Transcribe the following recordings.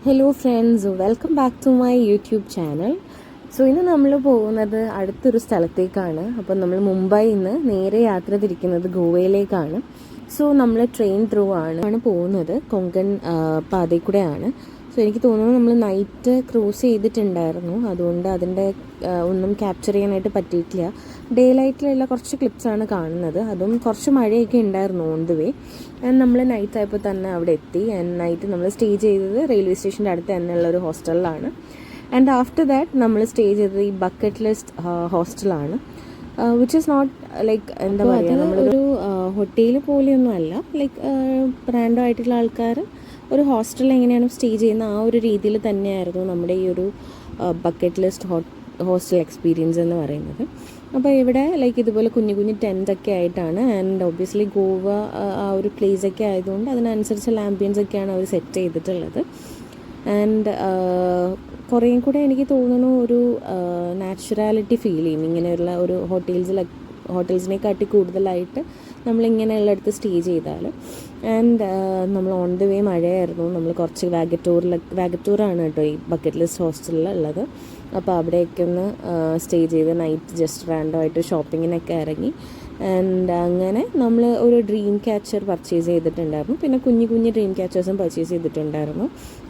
Hello friends, welcome back to my YouTube channel. So ഇന്ന് നമ്മൾ പോകുന്നത് അടുത്തൊരു സ്ഥലത്തേക്കാണ്. അപ്പം നമ്മൾ മുംബൈയിൽ നിന്ന് നേരെ യാത്ര തിരിക്കുന്നത് ഗോവയിലേക്കാണ്. സോ നമ്മൾ ട്രെയിൻ ത്രൂ ആണ് പോകുന്നത്, കൊങ്കൺ പാതയിൽ കൂടെയാണ്. സോ എനിക്ക് തോന്നുന്നു നമ്മൾ നൈറ്റ് ക്രൂസ് ചെയ്തിട്ടുണ്ടായിരുന്നു, അതുകൊണ്ട് അതിൻ്റെ ഒന്നും ക്യാപ്ചർ ചെയ്യാനായിട്ട് പറ്റിയിട്ടില്ല. ഡേ ലൈറ്റിലുള്ള കുറച്ച് ക്ലിപ്സാണ് കാണുന്നത്, അതും കുറച്ച് മഴയൊക്കെ ഉണ്ടായിരുന്നു ഓൺ ദി വേ. ആൻഡ് നമ്മൾ നൈറ്റ് ആയപ്പോൾ തന്നെ അവിടെ എത്തി. ആൻഡ് നൈറ്റ് നമ്മൾ സ്റ്റേ ചെയ്തത് റെയിൽവേ സ്റ്റേഷൻ്റെ അടുത്ത് തന്നെയുള്ള ഒരു ഹോസ്റ്റലിലാണ്. ആൻഡ് ആഫ്റ്റർ ദാറ്റ് നമ്മൾ സ്റ്റേ ചെയ്തത് ഈ ബക്കറ്റ് ലിസ്റ്റ് ഹോസ്റ്റലാണ്, വിച്ച് ഈസ് നോട്ട് ലൈക്ക് എന്താ പറയുക, നമ്മളൊരു ഹോട്ടൽ പോലെയൊന്നും അല്ല. ലൈക്ക് റാൻഡം ആയിട്ടുള്ള ആൾക്കാർ ഒരു ഹോസ്റ്റലിൽ എങ്ങനെയാണ് സ്റ്റേ ചെയ്യുന്ന ആ ഒരു രീതിയിൽ തന്നെയായിരുന്നു നമ്മുടെ ഈ ഒരു ബക്കറ്റ് ലിസ്റ്റ് ഹോസ്റ്റൽ എക്സ്പീരിയൻസ് എന്ന് പറയുന്നത്. അപ്പോൾ ഇവിടെ ലൈക്ക് ഇതുപോലെ കുഞ്ഞു കുഞ്ഞു ടെൻറ്റൊക്കെ ആയിട്ടാണ്. ആൻഡ് ഒബ്വിയസ്ലി ഗോവ ആ ഒരു പ്ലേസൊക്കെ ആയതുകൊണ്ട് അതിനനുസരിച്ചുള്ള ആംബിയൻസ് ഒക്കെയാണ് അവർ സെറ്റ് ചെയ്തിട്ടുള്ളത്. ആൻഡ് കുറേയും കൂടെ എനിക്ക് തോന്നുന്നു ഒരു നാച്ചുറാലിറ്റി ഫീൽ ചെയ്യും ഇങ്ങനെയുള്ള ഒരു ഹോട്ടൽസിനെക്കാട്ടി കൂടുതലായിട്ട് നമ്മളിങ്ങനെയുള്ളടത്ത് സ്റ്റേ ചെയ്താൽ. ആൻഡ് നമ്മൾ ഓൺ ദി വേ മഴയായിരുന്നു. നമ്മൾ കുറച്ച് വാഗറ്റൂറാണ് കേട്ടോ ഈ ബക്കറ്റ് ലിസ്റ്റ് ഹോസ്റ്റലിൽ ഉള്ളത്. അപ്പോൾ അവിടെയൊക്കെ ഒന്ന് സ്റ്റേ ചെയ്ത് നൈറ്റ് ജസ്റ്റ് റാൻഡമായിട്ട് ഷോപ്പിങ്ങിനൊക്കെ ഇറങ്ങി. ആൻഡ് അങ്ങനെ നമ്മൾ ഒരു ഡ്രീം ക്യാച്ചർ പർച്ചേസ് ചെയ്തിട്ടുണ്ടായിരുന്നു. പിന്നെ കുഞ്ഞു കുഞ്ഞു ഡ്രീം ക്യാച്ചേഴ്സും പർച്ചേസ് ചെയ്തിട്ടുണ്ടായിരുന്നു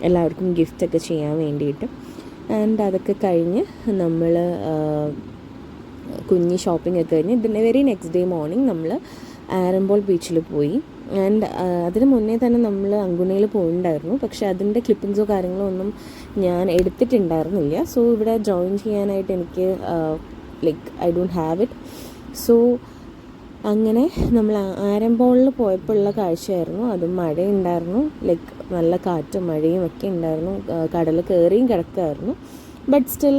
എല്ലാവർക്കും ഗിഫ്റ്റൊക്കെ ചെയ്യാൻ വേണ്ടിയിട്ട്. ആൻഡ് അതൊക്കെ കഴിഞ്ഞ് നമ്മൾ കുഞ്ഞ് ഷോപ്പിംഗ് ഒക്കെ കഴിഞ്ഞ് ഇതിൻ്റെ വെരി നെക്സ്റ്റ് ഡേ മോർണിംഗ് നമ്മൾ ആരംബോൾ ബീച്ചിൽ പോയി. ആൻഡ് അതിന് മുന്നേ തന്നെ നമ്മൾ അങ്കുണയിൽ പോയിട്ടുണ്ടായിരുന്നു, പക്ഷേ അതിൻ്റെ ക്ലിപ്പിങ്സോ കാര്യങ്ങളോ ഒന്നും ഞാൻ എടുത്തിട്ടുണ്ടായിരുന്നില്ല. സോ ഇവിടെ ജോയിൻ ചെയ്യാനായിട്ട് എനിക്ക് like I don't have it. So അങ്ങനെ നമ്മൾ ആരംബോളിൽ പോയപ്പോൾ ഉള്ള കാഴ്ചയായിരുന്നു. അതും മഴയുണ്ടായിരുന്നു, ലൈക്ക് നല്ല കാറ്റും മഴയും ഒക്കെ ഉണ്ടായിരുന്നു. കടൽ കയറിയും കിടക്കുമായിരുന്നു, ബട്ട് സ്റ്റിൽ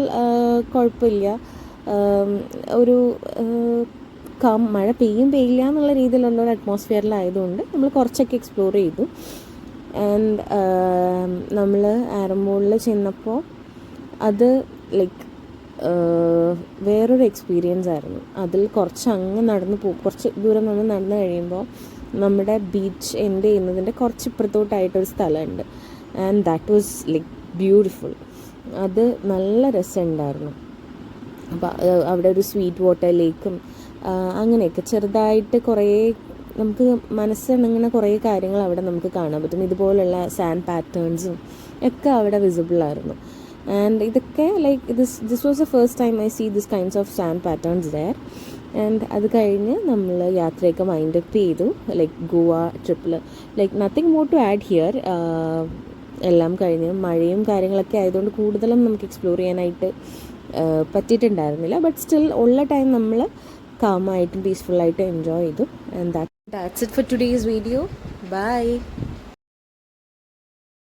കുഴപ്പമില്ല. ഒരു മഴ പെയ്യില്ല എന്നുള്ള രീതിയിലുള്ള ഒരു അറ്റ്മോസ്ഫിയറിലായതുകൊണ്ട് നമ്മൾ കുറച്ചൊക്കെ എക്സ്പ്ലോർ ചെയ്തു. ആൻഡ് നമ്മൾ ആരംബോളിൽ ചെന്നപ്പോൾ അത് ലൈക്ക് വേറൊരു എക്സ്പീരിയൻസ് ആയിരുന്നു. അതിൽ കുറച്ച് ദൂരം നമ്മൾ നടന്നു കഴിയുമ്പോൾ നമ്മുടെ ബീച്ച് എൻഡ് ചെയ്യുന്നതിൻ്റെ കുറച്ച് ഇപ്പുറത്തോട്ടായിട്ടൊരു സ്ഥലമുണ്ട്. And that was like beautiful. അത് നല്ല രസമുണ്ടായിരുന്നു. അപ്പോൾ അവിടെ ഒരു സ്വീറ്റ് വാട്ടർ ലേക്കും അങ്ങനെയൊക്കെ ചെറുതായിട്ട് കുറേ നമുക്ക് മനസ്സിണങ്ങുന്ന കുറേ കാര്യങ്ങൾ അവിടെ നമുക്ക് കാണാൻ പറ്റും. ഇതുപോലുള്ള സാൻഡ് പാറ്റേൺസും ഒക്കെ അവിടെ വിസിബിളായിരുന്നു. ആൻഡ് ഇതൊക്കെ like this was the first time I see this kinds of sand patterns there. And അത് കഴിഞ്ഞ് നമ്മൾ യാത്രയൊക്കെ മൈൻഡ് അപ്പ് ചെയ്തു. ലൈക്ക് ഗോവ ട്രിപ്പിൽ like nothing more to add here. എല്ലാം കഴിഞ്ഞ് മഴയും കാര്യങ്ങളൊക്കെ ആയതുകൊണ്ട് കൂടുതലും നമുക്ക് എക്സ്പ്ലോർ ചെയ്യാനായിട്ട് പറ്റിയിട്ടുണ്ടായിരുന്നില്ല. ബട്ട് സ്റ്റിൽ ഉള്ള ടൈം നമ്മൾ കാമായിട്ടും പീസ്ഫുള്ളായിട്ടും എൻജോയ് ചെയ്തു. And that's it for today's video. By.